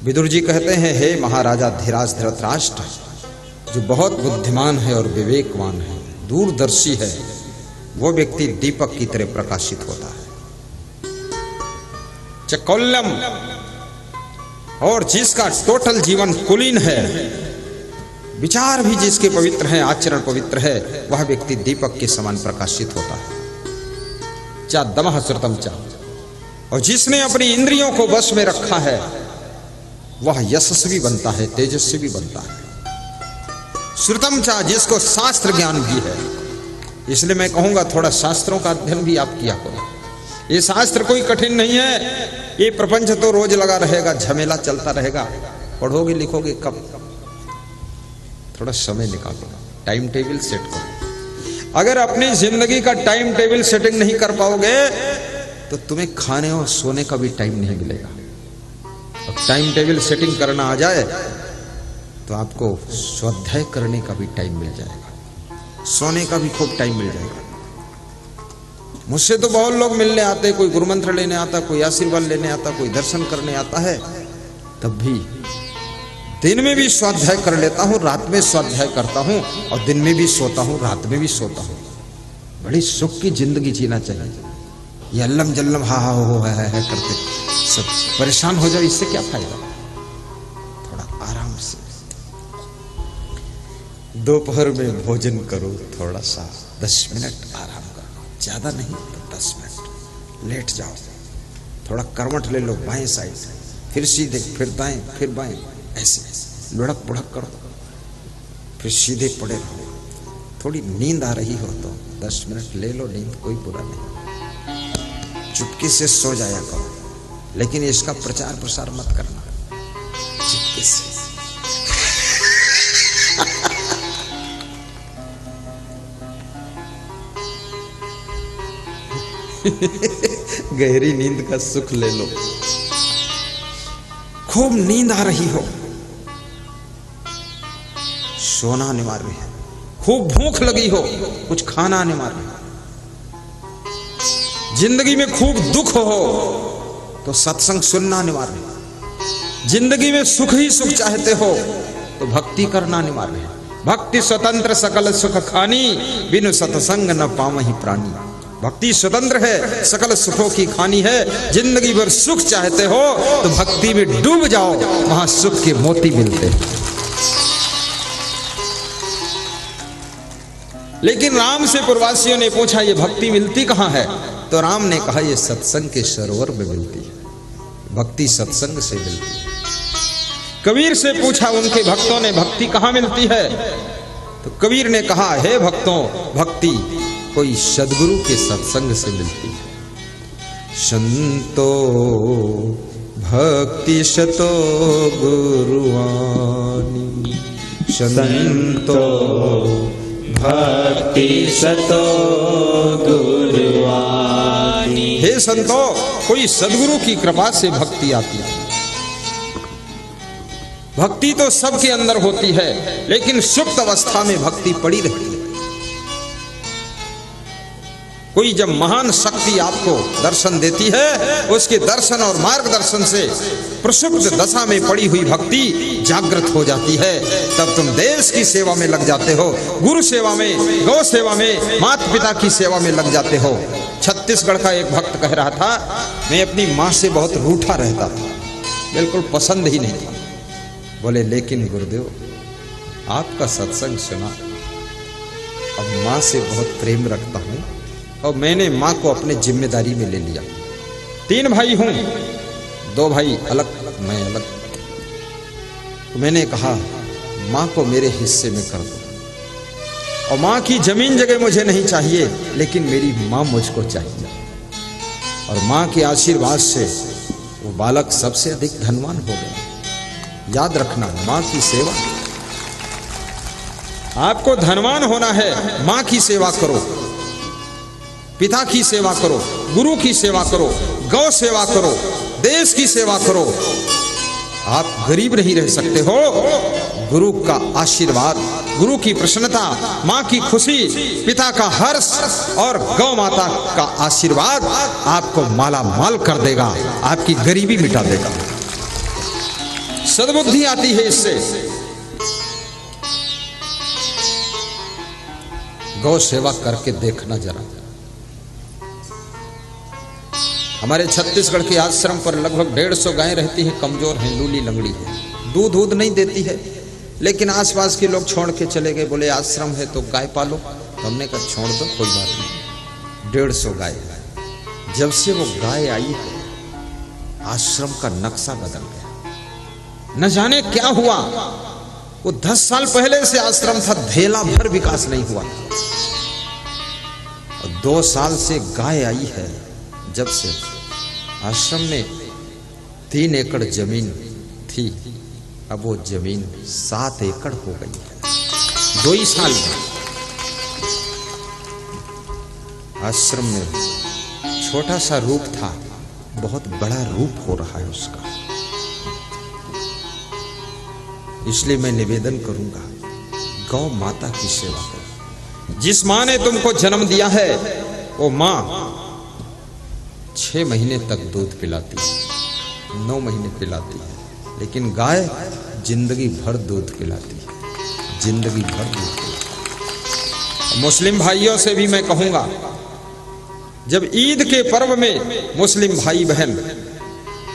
विदुर जी कहते हैं, हे महाराजा धीराज धृतराष्ट्र, जो बहुत बुद्धिमान है और विवेकवान है, दूरदर्शी है, वो व्यक्ति दीपक की तरह प्रकाशित होता है। चकौल्यम, और जिसका टोटल जीवन कुलीन है, विचार भी जिसके पवित्र हैं, आचरण पवित्र है, वह व्यक्ति दीपक के समान प्रकाशित होता है। चा दमः श्रुतम चा, और जिसने अपनी इंद्रियों को वश में रखा है वह यशस्वी बनता है, तेजस्वी बनता है। श्रुतम चा, जिसको शास्त्र ज्ञान भी है। इसलिए मैं कहूंगा थोड़ा शास्त्रों का अध्ययन भी आप किया करो। ये शास्त्र कोई कठिन नहीं है, ये प्रपंच तो रोज लगा रहेगा, झमेला चलता रहेगा, पढ़ोगे लिखोगे कब? थोड़ा समय निकालो, टाइम टेबल सेट करो। अगर अपनी जिंदगी का टाइम टेबल सेटिंग नहीं कर पाओगे तो तुम्हें खाने और सोने का भी टाइम नहीं मिलेगा। अब टाइम टेबल सेटिंग करना आ जाए तो आपको स्वाध्याय करने का भी टाइम मिल जाएगा, सोने का भी खूब टाइम मिल जाएगा। मुझसे तो बहुत लोग मिलने आते, कोई गुरु मंत्र लेने आता, कोई आशीर्वाद लेने आता, कोई दर्शन करने आता है। तब भी दिन में भी स्वाध्याय कर लेता हूं, रात में स्वाध्याय करता हूं, और दिन में भी सोता हूं, रात में भी सोता हूं। बड़ी सुख की जिंदगी जीना चाहिए। ये अल्लम जल्लम हा हा हो है करते सब परेशान हो जाओ, इससे क्या फायदा? थोड़ा आराम से दोपहर में भोजन करो, थोड़ा सा 10 मिनट आराम करो, ज्यादा नहीं तो 10 मिनट लेट जाओ, थोड़ा करवट ले लो बाएं साइड, फिर सीधे, फिर दाएं, फिर बाएं, ऐसे लुढ़क बुढ़क करो, फिर सीधे पड़े रहो। थोड़ी नींद आ रही हो तो 10 मिनट ले लो नींद, कोई बुरा नहीं। चुपके से सो जाया करो, लेकिन इसका प्रचार प्रसार मत करना, चुपके से। गहरी नींद का सुख ले लो। खूब नींद आ रही हो, सोना अनिवार्य है। खूब भूख लगी हो, कुछ खाना अनिवार्य है। जिंदगी में खूब दुख हो तो सत्संग सुनना अनिवार्य है। जिंदगी में सुख ही सुख चाहते हो तो भक्ति करना अनिवार्य है। भक्ति स्वतंत्र सकल सुख खानी, बिनु सत्संग न पावहि प्राणी। भक्ति स्वतंत्र है, सकल सुखों की खानी है। जिंदगी भर सुख चाहते हो तो भक्ति में डूब जाओ, वहां सुख के मोती मिलते हैं। लेकिन राम से पूर्ववासियों ने पूछा, ये भक्ति मिलती कहां है? तो राम ने कहा, ये सत्संग के सरोवर में मिलती है। भक्ति सत्संग से मिलती है। कबीर से पूछा उनके भक्तों ने, भक्ति कहां मिलती है? तो कबीर ने कहा, हे भक्तों, भक्ति कोई सदगुरु के सत्संग से मिलती है। संतो भक्ति शतो गुरुवानी, संतो भक्ति सतो गुरुवानी। हे संतो, कोई सदगुरु की कृपा से भक्ति आती है। भक्ति तो सबके अंदर होती है, लेकिन सुप्त अवस्था में भक्ति पड़ी रहती है। कोई जब महान शक्ति आपको दर्शन देती है, उसके दर्शन और मार्गदर्शन से प्रसुप्त दशा में पड़ी हुई भक्ति जागृत हो जाती है। तब तुम देश की सेवा में लग जाते हो, गुरु सेवा में, गौ सेवा में, माता पिता की सेवा में लग जाते हो। छत्तीसगढ़ का एक भक्त कह रहा था, मैं अपनी माँ से बहुत रूठा रहता था, बिल्कुल पसंद ही नहीं था। बोले, लेकिन गुरुदेव आपका सत्संग सुना, अब माँ से बहुत प्रेम रखता हूँ और मैंने माँ को अपने जिम्मेदारी में ले लिया। 3 भाई हूं, 2 भाई अलग, मैं अलग। तो मैंने कहा, माँ को मेरे हिस्से में कर दो, और माँ की जमीन जगह मुझे नहीं चाहिए, लेकिन मेरी माँ मुझको चाहिए। और माँ के आशीर्वाद से वो बालक सबसे अधिक धनवान हो गया। याद रखना, माँ की सेवा, आपको धनवान होना है, माँ की सेवा करो, पिता की सेवा करो, गुरु की सेवा करो, गौ सेवा करो, देश की सेवा करो। आप गरीब नहीं रह सकते हो। गुरु का आशीर्वाद, गुरु की प्रसन्नता, माँ की खुशी, पिता का हर्ष और गौ माता का आशीर्वाद आपको माला माल कर देगा, आपकी गरीबी मिटा देगा। सद्बुद्धि आती है इससे। गौ सेवा करके देखना जरा। हमारे छत्तीसगढ़ के आश्रम पर लगभग 150 गायें रहती हैं, कमजोर हैं, लूली लंगड़ी है, दूध नहीं देती है, लेकिन आसपास के लोग छोड़ के चले गए, बोले आश्रम है तो गाय पालो। तो हमने कहा छोड़ दो, कोई बात नहीं। 150 गाय। जब से वो गाय आई है आश्रम का नक्शा बदल गया। न जाने क्या हुआ। वो 10 साल पहले से आश्रम था, धेला भर विकास नहीं हुआ। और 2 साल से गाय आई है, जब से आश्रम में 3 एकड़ जमीन थी, अब वो जमीन 7 एकड़ हो गई है 2 ही साल में। आश्रम में छोटा सा रूप था, बहुत बड़ा रूप हो रहा है उसका। इसलिए मैं निवेदन करूंगा, गौ माता की सेवा करो। जिस मां ने तुमको जन्म दिया है वो मां 6 महीने तक दूध पिलाती है, 9 महीने पिलाती है, लेकिन गाय जिंदगी भर दूध पिलाती है, जिंदगी भर दूध पिलाती है। मुस्लिम भाइयों से भी मैं कहूंगा, जब ईद के पर्व में मुस्लिम भाई बहन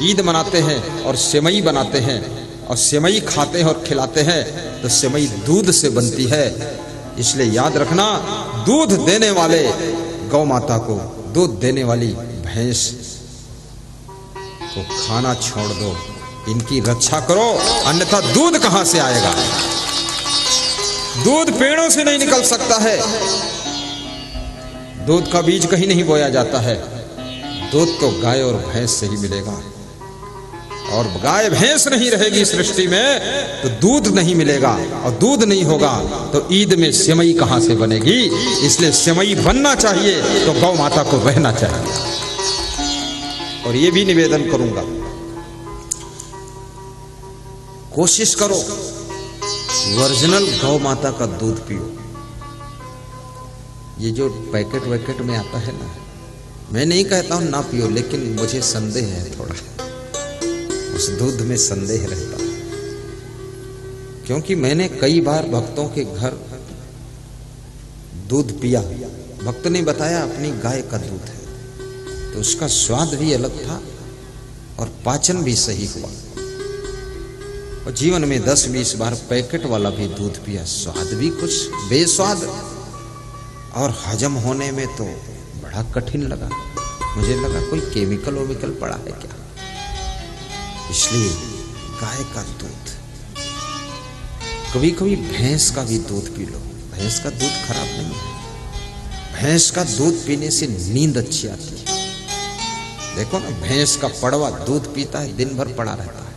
ईद मनाते हैं और सेवई बनाते हैं और सेवई खाते हैं और खिलाते हैं, तो सेवई दूध से बनती है। इसलिए याद रखना, दूध देने वाले गौ माता को, दूध देने वाली भैंस को खाना छोड़ दो, इनकी रक्षा करो, अन्यथा दूध कहां से आएगा? दूध पेड़ों से नहीं निकल सकता है, दूध का बीज कहीं नहीं बोया जाता है। दूध तो गाय और भैंस से ही मिलेगा, और गाय भैंस नहीं रहेगी सृष्टि में तो दूध नहीं मिलेगा, और दूध नहीं होगा तो ईद में सेवई कहां से बनेगी? इसलिए सेवई बनना चाहिए तो गौ माता को रहना चाहिए। और ये भी निवेदन करूंगा, कोशिश करो ओरिजिनल गौ माता का दूध पियो। ये जो पैकेट वैकेट में आता है ना, मैं नहीं कहता हूं ना पियो, लेकिन मुझे संदेह है थोड़ा, उस दूध में संदेह रहता है। क्योंकि मैंने कई बार भक्तों के घर दूध पिया, भक्त ने बताया अपनी गाय का दूध है, तो उसका स्वाद भी अलग था और पाचन भी सही हुआ। और जीवन में 10-20 बार पैकेट वाला भी दूध पिया, स्वाद भी कुछ बेस्वाद, और हजम होने में तो बड़ा कठिन लगा। मुझे लगा कोई केमिकल वेमिकल पड़ा है क्या। इसलिए गाय का दूध, कभी कभी भैंस का भी दूध पी लो, भैंस का दूध खराब नहीं है। भैंस का दूध पीने से नींद अच्छी आती है। देखो ना, भैंस का पड़वा दूध पीता है, दिन भर पड़ा रहता है।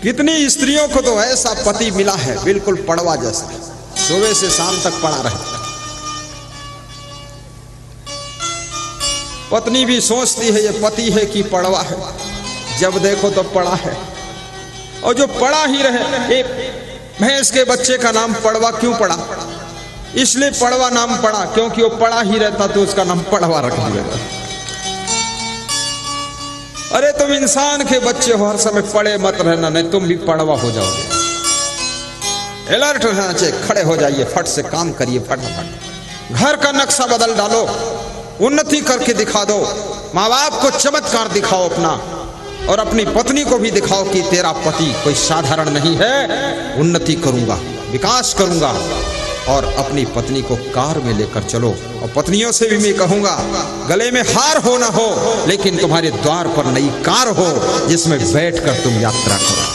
कितनी स्त्रियों को तो ऐसा पति मिला है, बिल्कुल पड़वा जैसा, सुबह से शाम तक पड़ा रहता है। पत्नी भी सोचती है ये पति है कि पड़वा है, जब देखो तो पड़ा है। और जो पड़ा ही रहे, एक भैंस के बच्चे का नाम पड़वा क्यों पड़ा? इसलिए पड़वा नाम पड़ा क्योंकि वो पड़ा ही रहता, तो उसका नाम पड़वा रख दिया। अरे तुम इंसान के बच्चे हो, हर समय पड़े मत रहना, नहीं तुम भी पड़वा हो जाओगे। अलर्ट रहना चाहिए, खड़े हो जाइए, फट से काम करिए, फटाफट। घर का नक्शा बदल डालो, उन्नति करके दिखा दो। माँ बाप को चमत्कार दिखाओ अपना, और अपनी पत्नी को भी दिखाओ कि तेरा पति कोई साधारण नहीं है, उन्नति करूंगा, विकास करूंगा। और अपनी पत्नी को कार में लेकर चलो। और पत्नियों से भी मैं कहूंगा, गले में हार हो ना हो, लेकिन तुम्हारे द्वार पर नई कार हो जिसमें बैठकर तुम यात्रा करो।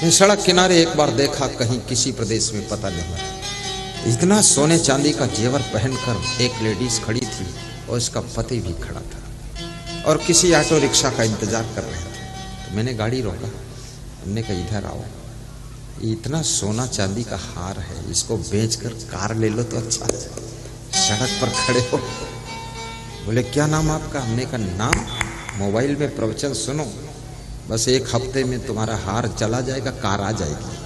मैं सड़क किनारे एक बार देखा, कहीं किसी प्रदेश में पता नहीं, इतना सोने चांदी का जेवर पहनकर एक लेडीज खड़ी थी और उसका पति भी खड़ा था, और किसी ऑटो रिक्शा का इंतजार कर रहे थे। मैंने गाड़ी रोका, हमने कहा इधर आओ, इतना सोना चांदी का हार है, इसको बेचकर कार ले लो तो अच्छा है। सड़क पर खड़े हो, बोले क्या नाम आपका? हमने कहा नाम, मोबाइल में प्रवचन सुनो, बस 1 हफ्ते में तुम्हारा हार चला जाएगा, कार आ जाएगी।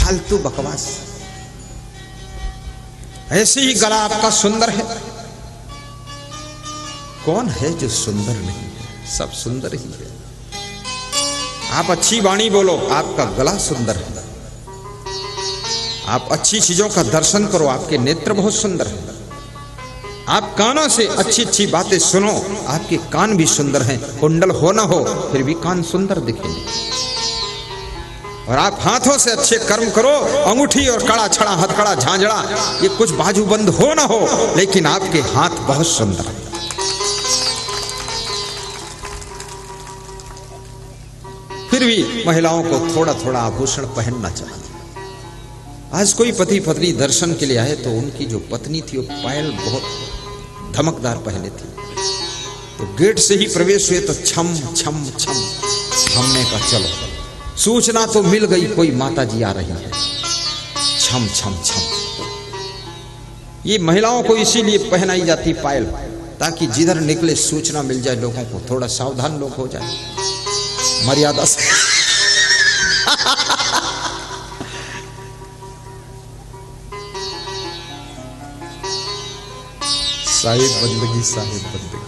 फालतू बकवास। ऐसे ही गला आपका सुंदर है। कौन है जो सुंदर नहीं है? सब सुंदर ही है। आप अच्छी वाणी बोलो, आपका गला सुंदर है। आप अच्छी चीजों का दर्शन करो, आपके नेत्र बहुत सुंदर है। आप कानों से अच्छी अच्छी बातें सुनो, आपके कान भी सुंदर हैं। कुंडल हो ना हो फिर भी कान सुंदर दिखेंगे। और आप हाथों से अच्छे कर्म करो, अंगूठी और कड़ा छड़ा हथकड़ा झांझड़ा ये कुछ बाजूबंद हो ना हो, लेकिन आपके हाथ बहुत सुंदर है। फिर भी महिलाओं को थोड़ा थोड़ा आभूषण पहनना चाहिए। आज कोई पति पत्नी दर्शन के लिए आए तो उनकी जो पत्नी थी वो पायल बहुत धमकदार पहने थी। तो गेट से ही प्रवेश हुए तो छम छम छम। हमने कहा चलो, सूचना तो मिल गई कोई माता जी आ रही है। छम छम छम। ये महिलाओं को इसीलिए पहनाई जाती पायल, ताकि जिधर निकले सूचना मिल जाए लोगों को, थोड़ा सावधान लोग हो जाए मर्यादा से। साहिब बंदगी, साहिब बंदगी।